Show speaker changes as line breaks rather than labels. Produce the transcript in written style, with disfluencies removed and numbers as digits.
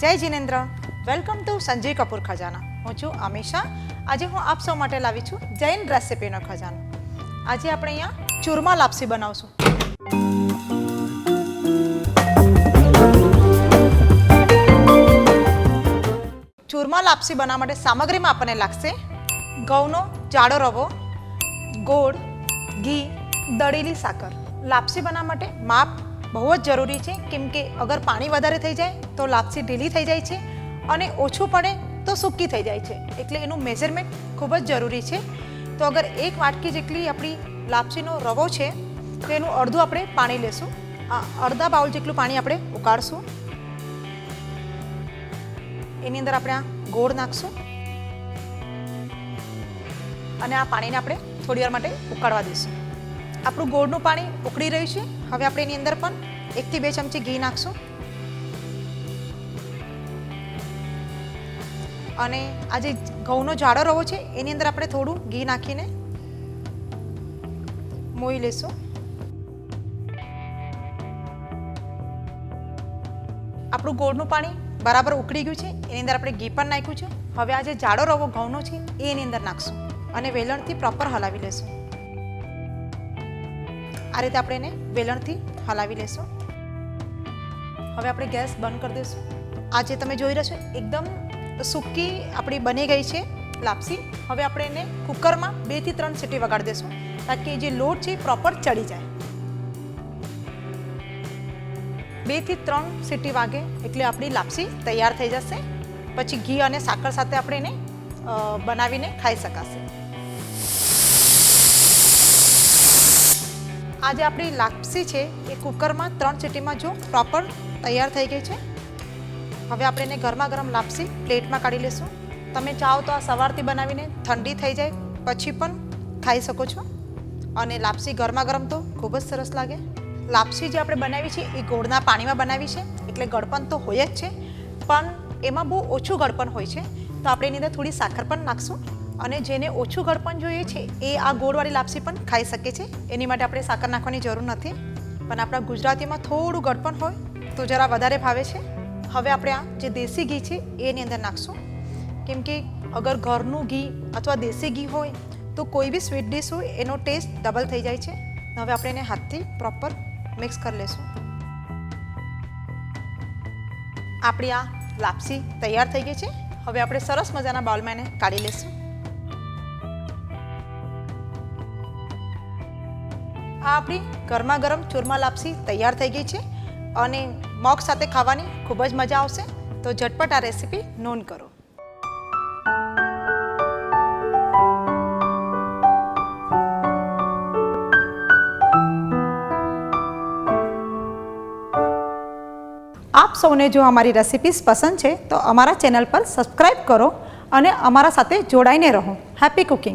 જય Jinendra, welcome to Sanjay કપૂર ખજાના. હું છું અમીષા. આજે હું આપ સૌ માટે લાવી છું જૈન રેસિપીનો ખજાનો. આજે આપણે અહીંયા ચૂરમા લાપસી બનાવશું. ચૂરમા લાપસી બનાવવા માટે સામગ્રીમાં આપણને લાગશે ઘઉંનો જાડો રવો, ગોળ, ઘી, દળેલી સાકર. લાપસી બનાવવા માટે માપ બહુ જ જરૂરી છે, કેમ કે અગર પાણી વધારે થઈ જાય તો લાપસી ઢીલી થઈ જાય છે અને ઓછું પડે તો સૂકી થઈ જાય છે. એટલે એનું મેઝરમેન્ટ ખૂબ જ જરૂરી છે. તો અગર એક વાટકી જેટલી આપણી લાપસીનો રવો છે તો એનું અડધું આપણે પાણી લેશું. અડધા બાઉલ જેટલું પાણી આપણે ઉકાળશું. એની અંદર આપણે આ ગોળ નાખશું અને આ પાણીને આપણે થોડી વાર માટે ઉકાળવા દઈશું. આપણું ગોળનું પાણી ઉકળી રહ્યું છે. હવે આપણે એની અંદર પણ 1 થી 2 ચમચી ઘી નાખશું અને આ જે ઘઉંનો જાડો રવો છે એની અંદર આપણે થોડું ઘી નાખીને મોઈ લેશું. આપણું ગોળનું પાણી બરાબર ઉકળી ગયું છે. એની અંદર આપણે ઘી પણ નાખ્યું છે. હવે આ જે જાડો રવો ઘઉંનો છે એ એની અંદર નાખશું અને વેલણથી પ્રોપર હલાવી લેશું. આ રીતે આપણે એને વેલણથી હલાવી લેશું. હવે આપણે ગેસ બંધ કરી દઈશું. આ જે તમે જોઈ રહ્યા છો એકદમ સૂકી આપણી બની ગઈ છે લાપસી. હવે આપણે એને કુકરમાં 2 થી 3 સીટી વગાડી દઈશું તાકી જે લોટ છે પ્રોપર ચડી જાય. 2 થી 3 સીટી વાગે એટલે આપણી લાપસી તૈયાર થઈ જશે. પછી ઘી અને સાકર સાથે આપણે એને બનાવીને ખાઈ શકાશે. આ જે આપણી લાપસી છે એ કુકરમાં 3 સીટીમાં જો પ્રોપર તૈયાર થઈ ગઈ છે. હવે આપણે એને ગરમા ગરમ લાપસી પ્લેટમાં કાઢી લેશું. તમે ચાહો તો આ સવારથી બનાવીને ઠંડી થઈ જાય પછી પણ ખાઈ શકો છો. અને લાપસી ગરમા ગરમ તો ખૂબ જ સરસ લાગે. લાપસી જે આપણે બનાવી છે એ ગોળના પાણીમાં બનાવી છે એટલે ગળપણ તો હોય જ છે, પણ એમાં બહુ ઓછું ગળપણ હોય છે. તો આપણે એની અંદર થોડી સાકર પણ નાખશું અને જેને ઓછું ગળપણ જોઈએ છે એ આ ગોળવાળી લાપસી પણ ખાઈ શકે છે. એની માટે આપણે સાકર નાખવાની જરૂર નથી, પણ આપણા ગુજરાતીમાં થોડું ગળપણ હોય તો જરા વધારે ભાવે છે. હવે આપણે આ જે દેશી ઘી છે એની અંદર નાખશું, કેમ કે અગર ઘરનું ઘી અથવા દેશી ઘી હોય તો કોઈ બી સ્વીટ ડીશ હોય એનો ટેસ્ટ ડબલ થઈ જાય છે. હવે આપણે એને હાથથી પ્રોપર મિક્સ કરી લઈશું. આપણી આ લાપસી તૈયાર થઈ ગઈ છે. હવે આપણે સરસ મજાના બાઉલમાં એને કાઢી લઈશું. આ આપણી ગરમા ગરમ ચૂરમા લાપસી તૈયાર થઈ ગઈ છે અને મગ સાથે ખાવાની ખૂબ જ મજા આવશે. તો ઝટપટ આ રેસીપી નોંધ કરો. આપ સૌને જો અમારી રેસિપીઝ પસંદ છે તો અમારા ચેનલ પર સબસ્ક્રાઈબ કરો અને અમારા સાથે જોડાઈને રહો. Happy cooking.